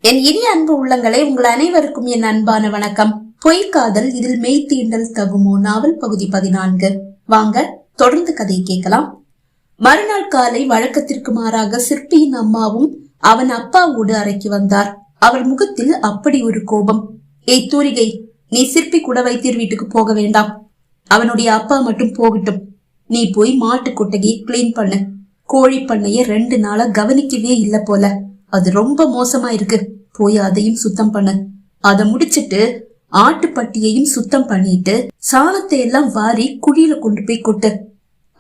என் இனிய அன்பு உள்ளங்களே, உங்கள் அனைவருக்கும் என் அன்பான வணக்கம். பொய்க்காதல் இதில் மெய் தீண்டல் தகுமோ நாவல் பகுதி 14. வாங்க தொடர்ந்து கதையை கேட்கலாம். மறுநாள் காலை வழக்கத்திற்கு மாறாக சிற்பியின் அம்மாவும் அவன் அப்பாவோடு அறைக்கு வந்தார். அவள் முகத்தில் அப்படி ஒரு கோபம். ஏய் தூரிகை, நீ சிற்பி கூட வைத்தியர் வீட்டுக்கு போக வேண்டாம். அவனுடைய அப்பா மட்டும் போகட்டும். நீ போய் மாட்டு கொட்டகையை கிளீன் பண்ணு. கோழி பண்ணைய 2 நாளா கவனிக்கவே இல்ல போல. அது ரொம்ப மோசமா இருக்கு. போய் அதையும் சுத்தம் பண்ணு. அதை முடிச்சிட்டு ஆட்டுப்பட்டியையும் சுத்தம் பண்ணிட்டு சாணத்தை எல்லாம் வாரி குழியில கொண்டு போய் கொட்டு.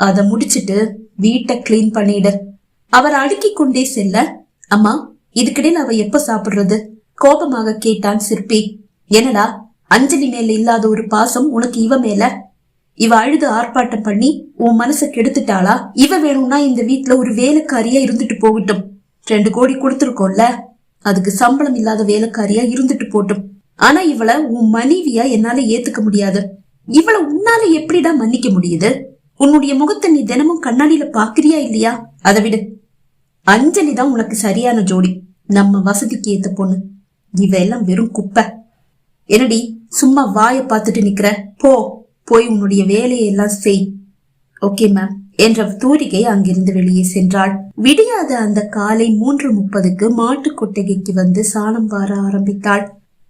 அதை முடிச்சிட்டு வீட்டை கிளீன் பண்ணிடு. அவர் அடுக்கி கொண்டே செல்ல, அம்மா இதுக்கிடையில் அவ எப்ப சாப்பிடுறது? கோபமாக கேட்டான் சிற்பி. என்னடா, அஞ்சலி மேல இல்லாத ஒரு பாசம் உனக்கு இவ மேல? இவ அழுது ஆர்ப்பாட்டம் பண்ணி உன் மனச கெடுத்துட்டாளா? இவ வேணும்னா இந்த வீட்டுல ஒரு வேலைக்காரியா இருந்துட்டு போகட்டும். 2 கோடி கொடுத்துருக்கோம்ல, அதுக்கு சம்பளம் இல்லாத வேலைக்காரியா இருந்துட்டு போட்டும். ஆனா இவள உன் மனைவியா என்னால ஏத்துக்க முடியாது. இவள உன்னால எப்படிடா மன்னிக்க முடியுது? உன்னுடைய முகத்தை நீ தினமும் கண்ணாடியில பாக்குறியா இல்லையா? அதை விடு. அஞ்சலி தான் உனக்கு சரியான ஜோடி, நம்ம வசதிக்கு ஏத்த பொண்ணு. இவ எல்லாம் வெறும் குப்பை. என்னடி சும்மா வாய பார்த்துட்டு நிக்கிற? போய் உன்னுடைய வேலையை எல்லாம் செய். ஓகே மேம் என்ற தூரிகை அங்கிருந்து வெளியே சென்றாள். விடியாத அந்த காலை 3:30க்கு மாட்டு கொட்டகைக்கு வந்து சாணம் வார ஆரம்பித்தாள்.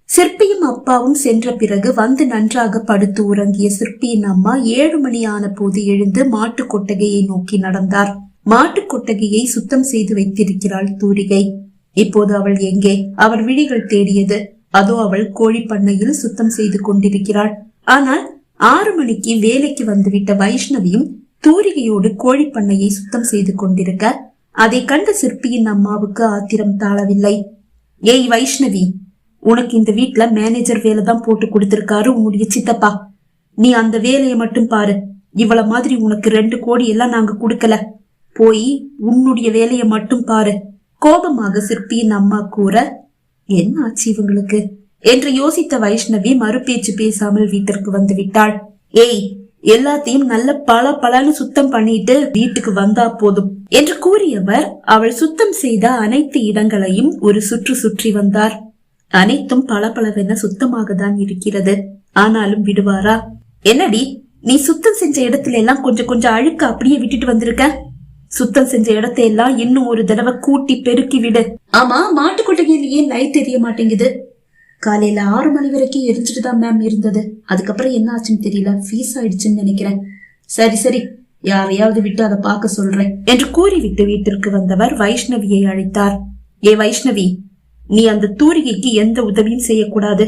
சிற்பியும் அப்பாவும் சென்ற பிறகு வந்து நன்றாக படுத்து உறங்கிய சிற்பியின் அம்மா 7 மணி ஆன போது எழுந்து மாட்டு கொட்டகையை நோக்கி நடந்தார். மாட்டு கொட்டகையை சுத்தம் செய்து வைத்திருக்கிறாள் தூரிகை. இப்போது அவள் எங்கே? அவர் விழிகள் தேடியது. அதோ அவள் கோழி பண்ணையில் சுத்தம் செய்து கொண்டிருக்கிறாள். ஆனால் 6 மணிக்கு வேலைக்கு வந்துவிட்ட வைஷ்ணவியும் தூரிகையோடு கோழி பண்ணையை சுத்தம் செய்து கொண்டிருக்க அதை கண்ட சிற்பியின் அம்மாவுக்கு ஆத்திரம் தாழவில்லை. ஏய் வைஷ்ணவி, உனக்கு இந்த வீட்டுல மேனேஜர் வேலை தான் போட்டு கொடுத்திருக்காரு உன்னுடைய சித்தப்பா. நீ அந்த வேலையை மட்டும் பாரு. இவள மாதிரி உனக்கு 2 கோடி எல்லாம் நாங்க கொடுக்கல. போய் உன்னுடைய வேலையை மட்டும் பாரு. கோபமாக சிற்பியின் அம்மா கூற, என்ன ஆச்சு இவங்களுக்கு என்று யோசித்த வைஷ்ணவி மறுபேச்சு பேசாமல் வீட்டிற்கு வந்து விட்டாள். ஏய், எல்லாத்தையும் நல்ல பளபளன்னு சுத்தம் பண்ணிட்டு வீட்டுக்கு வந்தா போதும் என்று கூறியவர் அவள் சுத்தம் செய்த அனைத்து இடங்களையும் ஒரு சுற்றி வந்தார். அனைத்தும் பளபளவென சுத்தமாக தான் இருக்கிறது. ஆனாலும் விடுவாரா? என்னடி, நீ சுத்தம் செஞ்ச இடத்துல எல்லாம் கொஞ்சம் அழுக்க அப்படியே விட்டுட்டு வந்திருக்க. சுத்தம் செஞ்ச இடத்தை எல்லாம் இன்னும் ஒரு தடவை கூட்டி பெருக்கி விடு. ஆமா, மாட்டு கொட்டகையிலேயே லைட் தெரிய மாட்டேங்குது. காலையில 6 மணி வரைக்கும் எரிஞ்சுட்டு தான் மேம் இருந்தது. அதுக்கப்புறம் என்ன ஆச்சுன்னு தெரியல. ஃபீஸ் ஆயிடுச்சுன்னு நினைக்கிறேன். சரி யாரையாவது விட்டு அதை பார்க்க சொல்றேன் என்று கூறிவிட்டு வீட்டிற்கு வந்தவர் வைஷ்ணவியை அழைத்தார். ஏ வைஷ்ணவி, நீ அந்த தூரிகைக்கு எந்த உதவியும் செய்யக்கூடாது.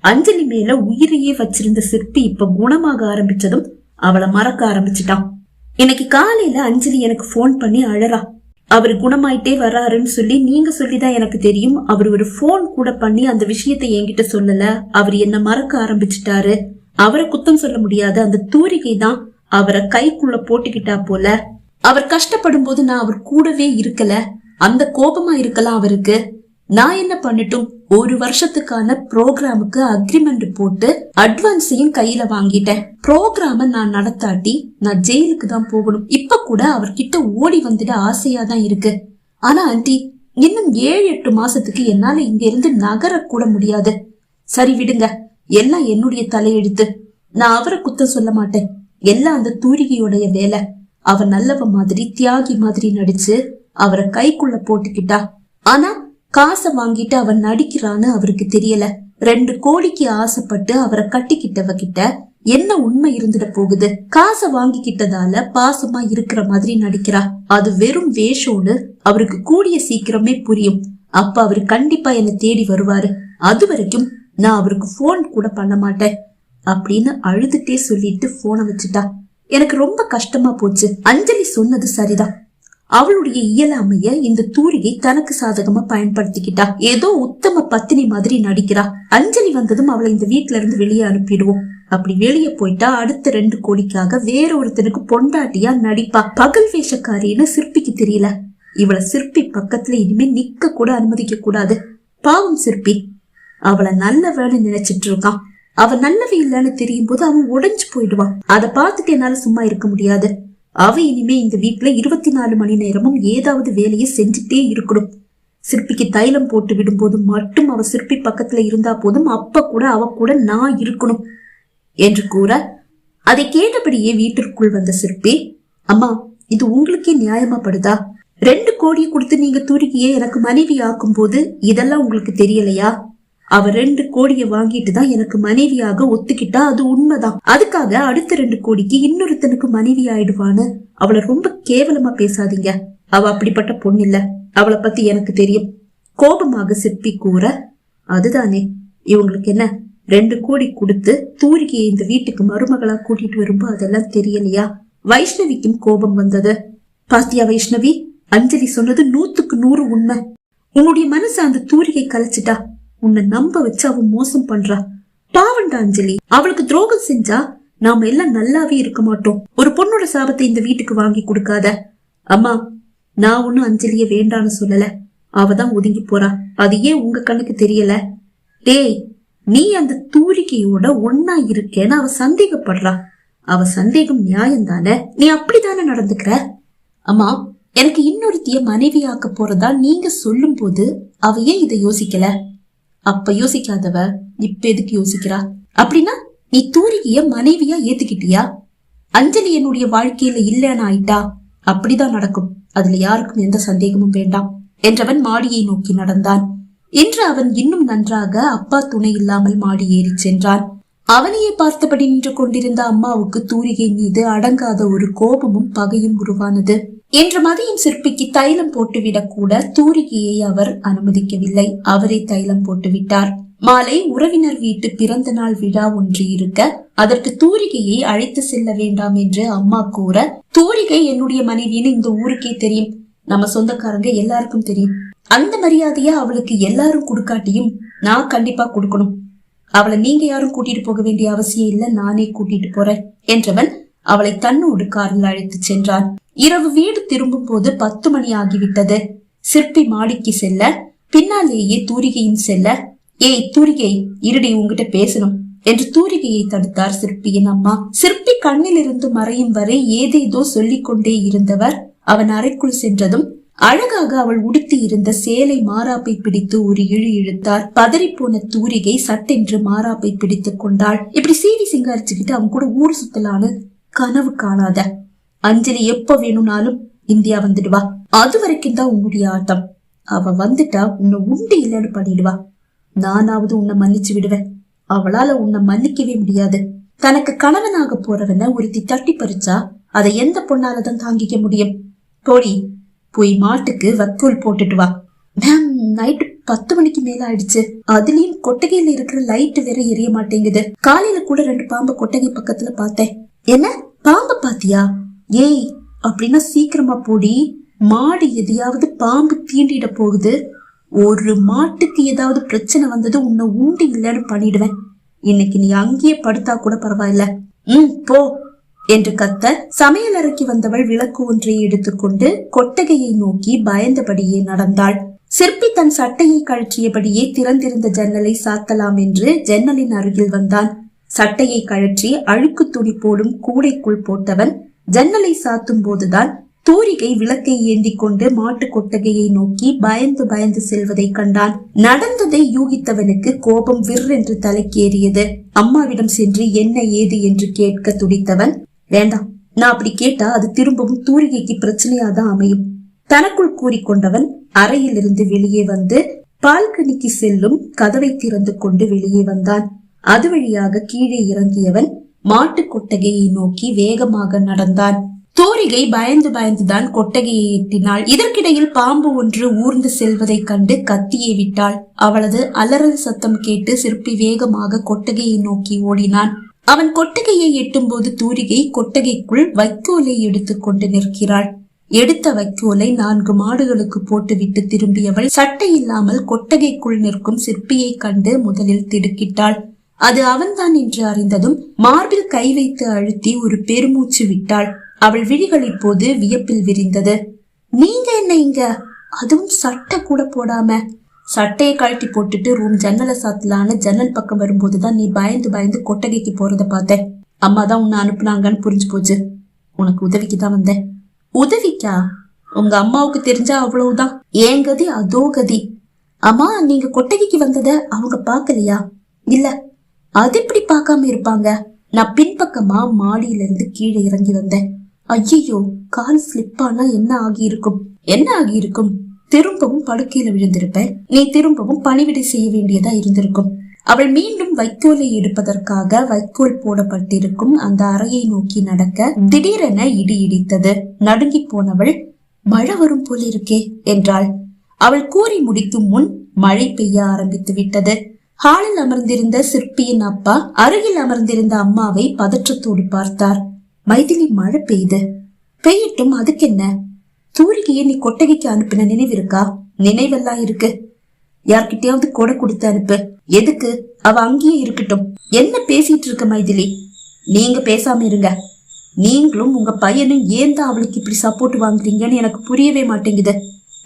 அஞ்சலி மேல உயிரையே வச்சிருந்த சிற்பி இப்ப குணமாக ஆரம்பிச்சதும் அவளை மறக்க ஆரம்பிச்சுட்டான். இன்னைக்கு காலையில அஞ்சலி எனக்கு போன் பண்ணி அழறா. அவர் குணமாயிட்டே வர்றாருன்னு சொல்லி நீங்க சொல்லிதான் எனக்கு தெரியும். அவர் ஒரு போன் கூட பண்ணி அந்த விஷயத்தை என்கிட்ட சொல்லல. அவர் என்ன மறக்க ஆரம்பிச்சுட்டாரு. அவரை குத்தம் சொல்ல முடியாது. அந்த தூரிகை தான் அவரை கைக்குள்ள போட்டுக்கிட்டா போல. அவர் கஷ்டப்படும் போது நான் அவர் கூடவே இருக்கல. அந்த கோபமா இருக்கலாம் அவருக்கு. நான் என்ன பண்ணட்டும்? 1 வருஷத்துக்கான ப்ரோக்ராமுக்கு அக்ரிமெண்ட் போட்டு அட்வான்ஸையும் கையில வாங்கிட்டேன். ப்ரோக்ராம நான் நடத்தாட்டி நான் ஜெயிலுக்கு தான் போகணும். இப்ப கூட அவர்கிட்ட ஓடி வந்துட ஆசையா தான் இருக்கு. ஆனா ஆண்டி, இன்னும் 7-8 மாசத்துக்கு என்னால இங்க இருந்து நகர கூட முடியாது. சரி விடுங்க, எல்லாம் என்னுடைய தலையெழுத்து. நான் அவரை குத்தம் சொல்ல மாட்டேன். எல்லாம் அந்த தூரிகையோடைய வேலை. அவ நல்லவ மாதிரி தியாகி மாதிரி நடிச்சு அவரை கைக்குள்ள போட்டுக்கிட்டா. ஆனா காசை வாங்கிட்டு அவன் நடிக்கிறான்னு அவருக்கு தெரியல. 2 கோடிக்கு ஆசைப்பட்டு அவரை கட்டிக்கிட்டவ கிட்ட என்ன உண்மை இருந்துட போகுது? காசை வாங்கிக்கிட்டதால பாசமா இருக்கிற மாதிரி நடிக்கிறா. அது வெறும் வேஷோன்னு அவருக்கு கூடிய சீக்கிரமே புரியும். அப்ப அவரு கண்டிப்பா என்ன தேடி வருவாரு. அது வரைக்கும் நான் அவருக்கு போன் கூட பண்ண மாட்டேன் அப்படின்னு அழுதுட்டே சொல்லிட்டு போனை வச்சுட்டா. எனக்கு ரொம்ப கஷ்டமா போச்சு. அஞ்சலி சொன்னது சரிதான். அவளுடைய இயலாமைய இந்த தூரிகை தனக்கு சாதகமா பயன்படுத்திக்கிட்டா. ஏதோ உத்தம பத்தினி மாதிரி நடிக்கிறா. அஞ்சலி வந்ததும் அவளை இந்த வீட்டுல இருந்து வெளியே அனுப்பிடுவோம். அப்படி வெளியே போயிட்டா அடுத்த 2 கோடிக்காக வேற ஒருத்தனுக்கு பொண்டாட்டியா நடிப்பா. பகல் வேஷக்காரின்னு சிற்பிக்கு தெரியல. இவளை சிற்பி பக்கத்துல இனிமே நிக்க கூட அனுமதிக்க கூடாது. பாவம் சிற்பி, அவளை நல்லவன்னு நினைச்சிட்டு இருக்கான். அவ நல்லவே இல்லன்னு தெரியும் போது அவன் உடைஞ்சு போயிடுவான். அதை பார்த்துட்டு என்னால சும்மா இருக்க முடியாது. அவ இனிமே இந்த வீட்டுல 24 மணி நேரமும் ஏதாவது வேலையை செஞ்சுட்டே இருக்கணும். சிற்பிக்கு தைலம் போட்டு விடும்போது மட்டும் அவ சிற்பி பக்கத்துல இருந்தா போதும், அப்ப கூட அவ கூட நான் இருக்கணும் என்று கூற, அதை கேட்டபடியே வீட்டிற்குள் வந்த சிற்பி, அம்மா இது உங்களுக்கே நியாயமா படுதா? 2 கோடியை கொடுத்து நீங்க தூரிகையை எனக்கு மனைவி ஆக்கும் போது இதெல்லாம் உங்களுக்கு தெரியலையா? அவ 2 கோடியை வாங்கிட்டு தான் எனக்கு மனைவியாக ஒத்துக்கிட்டா அது உண்மைதான். அதுக்காக அடுத்த 2 கோடிக்கு இன்னொருத்தனுக்கு மனைவி ஆயிடுவான்னு அவளை ரொம்ப கேவலமா பேசாதீங்க. அவ அப்படிப்பட்ட பொண்ணு இல்ல, அவளை பத்தி எனக்கு தெரியும். கோபமாக சிற்பி கூற, அதுதானே இவங்களுக்கு என்ன 2 கோடி கொடுத்து தூரிகையை இந்த வீட்டுக்கு மருமகளா கூட்டிட்டு வரும்போ அதெல்லாம் தெரியலையா? வைஷ்ணவிக்கும் கோபம் வந்தது. பாத்தியா வைஷ்ணவி, அஞ்சலி சொன்னது 100க்கு 100 உண்மை. உன்னுடைய மனசு அந்த தூரிகை கலைச்சிட்டா. உன்னை நம்ப வச்சு அவன் மோசம் பண்றா. பாவண்டா அஞ்சலி, அவளுக்கு துரோகம் செஞ்சா நாம எல்லாம் நல்லாவே இருக்க மாட்டோம். ஒரு பொண்ணோட சாபத்தை இந்த வீட்டுக்கு வாங்கி கொடுக்காத. அம்மா நான் ஒன்னும் அஞ்சலிய வேண்டான்னு சொல்லல, அவதான் ஒதுங்கி போறா. அது ஏன் உங்க கண்ணுக்கு தெரியல? டேய், நீ அந்த தூரிகையோட ஒன்னா இருக்கேன்னு அவ சந்தேகப்படுறா. அவ சந்தேகம் நியாயம் தானே? நீ அப்படித்தானே நடந்துக்கிற? அம்மா எனக்கு இன்னொருத்திய மனைவி ஆக்க போறதா நீங்க சொல்லும் போது அவ ஏன் இதை யோசிக்கல? அப்ப யோசிக்காதவ இப்ப எதுக்கு யோசிக்கிறா? அப்படின்னா நீ தூரிகைய மனைவியா ஏத்துக்கிட்டியா? அஞ்சலி என்னுடைய வாழ்க்கையில இல்லன்னு ஆயிட்டா அப்படிதான் நடக்கும், அதுல யாருக்கும் எந்த சந்தேகமும் வேண்டாம் என்றவன் மாடியை நோக்கி நடந்தான். இன்று அவன் இன்னும் நன்றாக அப்பா துணை இல்லாமல் மாடி ஏறி சென்றான். அவனையே பார்த்தபடி நின்று கொண்டிருந்த அம்மாவுக்கு தூரிகை மீது அடங்காத ஒரு கோபமும் பகையும் உருவானது. இன்று மதியம் சிற்பிக்கு தைலம் போட்டுவிடக் கூட தூரிகையை அவர் அனுமதிக்கவில்லை. அவரே தைலம் போட்டு விட்டார். மாலை உறவினர் வீட்டு பிறந்த நாள் விழா ஒன்று இருக்க அதற்கு தூரிகையை அழைத்து செல்ல வேண்டாம் என்று அம்மா கூற, தூரிகை என்னுடைய மனைவின்னு இந்த ஊருக்கே தெரியும், நம்ம சொந்தக்காரங்க எல்லாருக்கும் தெரியும். அந்த மரியாதைய அவளுக்கு எல்லாரும் கொடுக்காட்டியும் நான் கண்டிப்பா கொடுக்கணும். அவளை நீங்க யாரும் கூட்டிட்டு போக வேண்டிய அவசியம் இல்ல, நானே கூட்டிட்டு போறேன் என்றவன் அவளை தன்னோடு காரில் அழைத்து சென்றான். இரவு வீடு திரும்பும் போது 10 மணி ஆகிவிட்டது. சிற்பி மாடிக்கு செல்ல பின்னாலேயே தூரிகையும் செல்ல, ஏய் தூரிகை இருடி, உங்ககிட்ட பேசணும் என்று தூரிகையை தடுத்தார் சிற்பியின் அம்மா. சிற்பி கண்ணில் இருந்து மறையும் வரை ஏதேதோ சொல்லிக் கொண்டே இருந்தவர் அவன் அறைக்குள் சென்றதும் அழகாக அவள் உடுத்தி இருந்த சேலை மாராப்பை பிடித்து ஒரு இழு இழுத்தார். பதறிப்போன தூரிகை சட்டென்று மாராப்பை பிடித்துக் கொண்டாள். இப்படி சீவி சிங்காரிச்சுக்கிட்டு அவன் கூட ஊர் சுத்தலான்னு கனவு காணாத. அஞ்சலி எப்ப வேணும்னாலும் இந்தியா வந்துடுவா, அது வரைக்கும் தான் உன்னுடைய ஆட்டம். அவ வந்துட்டா உன்னை உண்டு இல்லைன்னு பண்ணிடுவா. நானாவது உன்னை மன்னிச்சு விடுவேன், அவளால உன்னை மன்னிக்கவே முடியாது. தனக்கு கணவனாக போறவன ஒருத்தி தட்டி பறிச்சா அதை எந்த பொண்ணாலதான் தாங்கிக்க முடியும்? போடி, போய் மாட்டுக்கு வக்கூல் போட்டுட்டு வா. மேம் நைட்டு 10 மணிக்கு மேல ஆயிடுச்சு, அதுலயும் கொட்டகையில இருக்கிற லைட் வேற எரிய மாட்டேங்குது. காலையில கூட 2 பாம்பு கொட்டகை பக்கத்துல பார்த்தேன். என்ன பாம்பு பாத்தியா? ஏய் அப்படின்னா சீக்கிரமா போடி, மாடு எதையாவது பாம்பு தீண்டிட போகுது. ஒரு மாட்டுக்கு ஏதாவது பிரச்சனை வந்தது உன்னை உண்டு இல்லைன்னு பண்ணிடுவேன். இன்னைக்கு நீ அங்கேயே படுத்தா கூட பரவாயில்ல, போ என்று கத்த சமையல் அறைக்கு வந்தவள் விளக்கு ஒன்றை எடுத்துக்கொண்டு கொட்டகையை நோக்கி பயந்தபடியே நடந்தாள். சிற்பி தன் சட்டையை கழற்றியபடியே திறந்திருந்த ஜன்னலை சாத்தலாம் என்று ஜன்னலின் அருகில் வந்தான். சட்டையை கழற்றி அழுக்கு துணி போடும் கூடைக்குள் போட்டவன் ஜன்னலை சாத்தும் போதுதான் தூரிகை விளக்கை ஏந்தி கொண்டு மாட்டு கொட்டகையை நோக்கி பயந்து பயந்து செல்வதை கண்டான். நடந்ததை யூகித்தவனுக்கு கோபம் விற்றென்று தலைக்கேறியது. அம்மாவிடம் சென்று என்ன ஏது என்று கேட்க துடித்தவன், வேண்டாம், நான் அப்படி கேட்டா அது திரும்பவும் தூரிகைக்கு பிரச்சனையாதான் அமையும். தனக்குள் கூறிக்கொண்டவன் அறையில் இருந்து வெளியே வந்து பால்கனிக்கு செல்லும் கதவை திறந்து கொண்டு வெளியே வந்தான். அது வழியாக கீழே இறங்கியவன் மாட்டு கொட்டகையை நோக்கி வேகமாக நடந்தான். தூரிகை பயந்து பயந்துதான் கொட்டகையை எட்டினாள். இதற்கிடையில் பாம்பு ஒன்று ஊர்ந்து செல்வதை கண்டு கத்தியை விட்டாள். அவளது அலறல் சத்தம் கேட்டு சிற்பி வேகமாக கொட்டகையை நோக்கி ஓடினான். அவன் கொட்டகையை எட்டும் போது தூரிகை கொட்டகைக்குள் வைக்கோலை எடுத்துக்கொண்டு நிற்கிறாள். எடுத்த வைக்கோலை 4 மாடுகளுக்கு போட்டுவிட்டு திரும்பியவள் சட்டை இல்லாமல் கொட்டகைக்குள் நிற்கும் சிற்பியை கண்டு முதலில் திடுக்கிட்டாள். அது அவன்தான் என்று அறிந்ததும் மார்பில் கை வைத்து அழுத்தி ஒரு பெருமூச்சு விட்டாள். அவள் விழிகள் இப்போது வியப்பில் விரிந்தது. நீங்க என்ன இங்க, அதுவும் சட்டை கூட போடாம? சட்டையை கழட்டி போட்டுட்டு ரூம் ஜன்னலை சாத்தலான்னு ஜன்னல் பக்கம் வரும்போதுதான் நீ பயந்து பயந்து கொட்டகைக்கு போறத பார்த்தேன். அம்மா தான் உன்னை அனுப்புனாங்கன்னு புரிஞ்சு போச்சு. உனக்கு உதவிக்கு தான் வந்தேன். உதவிக்கா? உங்க அம்மாவுக்கு தெரிஞ்சா அவ்வளவுதான். ஏன் கதி அதோ கதி. அம்மா, நீங்க கொட்டகைக்கு வந்தத அவங்க பாக்கலையா? இல்ல. அது எப்படி பாக்காம இருப்பாங்க? நான் பின்பக்கமா மாடியில இருந்து கீழே இறங்கி வந்தேன். ஐயோ, கால் ஸ்லிப் ஆனா என்ன ஆகியிருக்கும்? என்ன ஆகியிருக்கும்? திரும்பவும் படுக்கையில விழுந்திருப்பேன். நீ திரும்பவும் பணிவிடை செய்ய வேண்டியதா இருந்திருக்கும். அவள் மீண்டும் வைக்கோலை எடுப்பதற்காக வைக்கோல் போடப்பட்டிருக்கும் அந்த அறையை நோக்கி நடக்க திடீரென இடி இடித்தது. நடுங்கி போனவள், மழை வரும் போல இருக்கே என்றாள். அவள் கூறி முடிக்கும் முன் மழை பெய்ய ஆரம்பித்து விட்டது. ஹாலில் அமர்ந்திருந்த சிற்பியின் அப்பா அருகில் அமர்ந்திருந்த அம்மாவை பதற்றத்தோடு பார்த்தார். மைதிலி, மழை பெய்யுது. பெய்யட்டும், அதுக்கு என்ன? தூரிகையை நீ கொட்டகைக்கு அனுப்பின நினைவு இருக்கா? நினைவெல்லாம் இருக்கு. யார்கிட்டயாவது கொடை கொடுத்து அனுப்பு. எதுக்கு? அவ அங்கேயே இருக்கட்டும். என்ன பேசிட்டு இருக்க மைதிலி? நீங்க பேசாம இருங்க. நீங்களும் உங்க பையனும் ஏன் தான் அவளுக்கு இப்படி சப்போர்ட் வாங்குறீங்கன்னு எனக்கு புரியவே மாட்டேங்குது.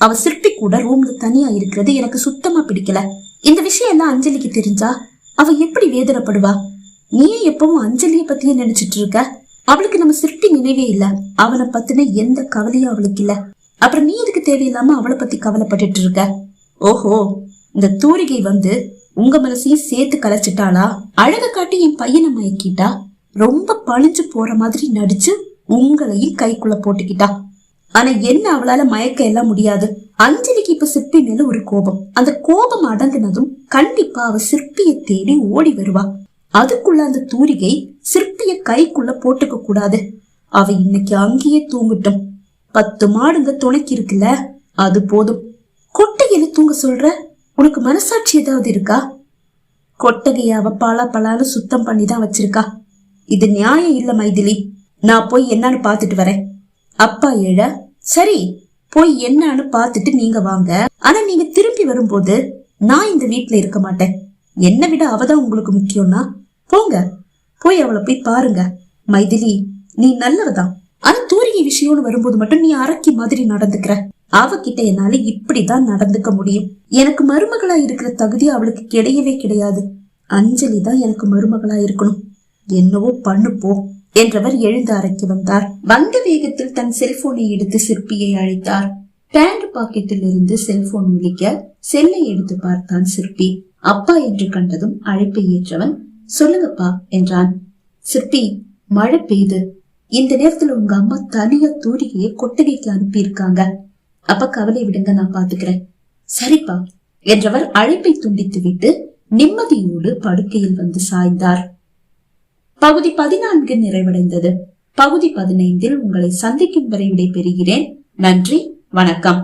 அவ சிற்பி கூட ரூம்ல தனியா இருக்கிறது எனக்கு சுத்தமா பிடிக்கல. இந்த விஷயம் எல்லாம் அஞ்சலிக்கு தெரிஞ்சா அவ எப்படி வேதனைப்படுவா? நீ எப்பவும் அஞ்சலிய பத்தியே நினைச்சிட்டு இருக்க. அவளுக்கு நம்ம சிற்பி நினைவே இல்ல. அவனை பத்தின எந்த கவலையும் அவளுக்கு இல்ல. அப்புறம் நீ எதுக்கு தேவையில்லாம அவளை பத்தி கவலைப்பட்டுட்டு இருக்க? ஓஹோ, இந்த தூரிகை வந்து உங்க மனசையும் சேர்த்து கலைச்சிட்டாளா? அழக காட்டி என் பையனை மயக்கிட்டா. ரொம்ப பழிஞ்சு போற மாதிரி நடிச்சு உங்களையும் கைக்குள்ள போட்டுக்கிட்டா. ஆனா என்ன, அவளால மயக்க எல்லாம் முடியாது. அஞ்சலிக்கு இப்ப சிற்பி மேல ஒரு கோபம். அந்த கோபம் அடங்குனதும் கண்டிப்பா அவ சிற்பியை தேடி ஓடி வருவா. அதுக்குள்ள அந்த தூரிகை சிற்பிய கைக்குள்ள போட்டுக்க கூடாது. அவ இன்னைக்கு அங்கேயே தூங்கட்டும். 10 மாடுங்க துணைக்கு இருக்குல்ல, அது போதும். கொட்டகையில தூங்க சொல்ற? உனக்கு மனசாட்சி ஏதாவது இருக்கா? கொட்டகைய அவ பாலா பலான்னு சுத்தம் பண்ணிதான் வச்சிருக்கா. இது நியாயம் இல்ல மைதிலி. நான் போய் என்னன்னு பாத்துட்டு வரேன். அப்பா எழ, சரி போய் என்னன்னு பாத்துட்டு நீங்க வாங்க. ஆனா நீங்க திரும்பி வரும்போது நான் இந்த வீட்டுல இருக்க மாட்டேன். என்னை விட அவதான் உங்களுக்கு முக்கியம்னா போங்க, போய் அவளை போய் பாருங்க. மைதிலி, நீ நல்லவதான். ஆனா தூரிகை விஷயம்னு வரும்போது மட்டும் நீ அரக்கி மாதிரி நடந்துக்கிற. அவகிட்ட என்னால இப்படிதான் நடந்துக்க முடியும். எனக்கு மருமகளா இருக்கிற தகுதி அவளுக்கு கிடையவே கிடையாது. அஞ்சலி தான் எனக்கு மருமகளா இருக்கணும். என்னவோ பண்ணு போ என்றவர் எழுந்து அறைக்கு வந்தார். வந்த வேகத்தில் தன் செல்போனை எடுத்து சிற்பியை அழைத்தார். பேண்ட் பாக்கெட்டில் இருந்து செல்போன் ஒலிக்க செல்லை எடுத்து பார்த்தான் சிற்பி. அப்பா என்று கண்டதும் அழைப்பை ஏற்றவன், சொல்லுங்கப்பா என்றான். சிற்பி, மழை பெய்யுது. இந்த நேரத்துல உங்க அம்மா தனியா தூரிகையை கொட்டகைக்கு அனுப்பி இருக்காங்க. அப்ப கவலை விடுங்க, நான் பாத்துக்கிறேன். சரிப்பா என்றவர் அழைப்பை துண்டித்து விட்டு நிம்மதியோடு படுக்கையில் வந்து சாய்ந்தார். பகுதி 14 நிறைவடைந்தது. பகுதி 15 உங்களை சந்திக்கும் வரை விடை பெறுகிறேன். நன்றி, வணக்கம்.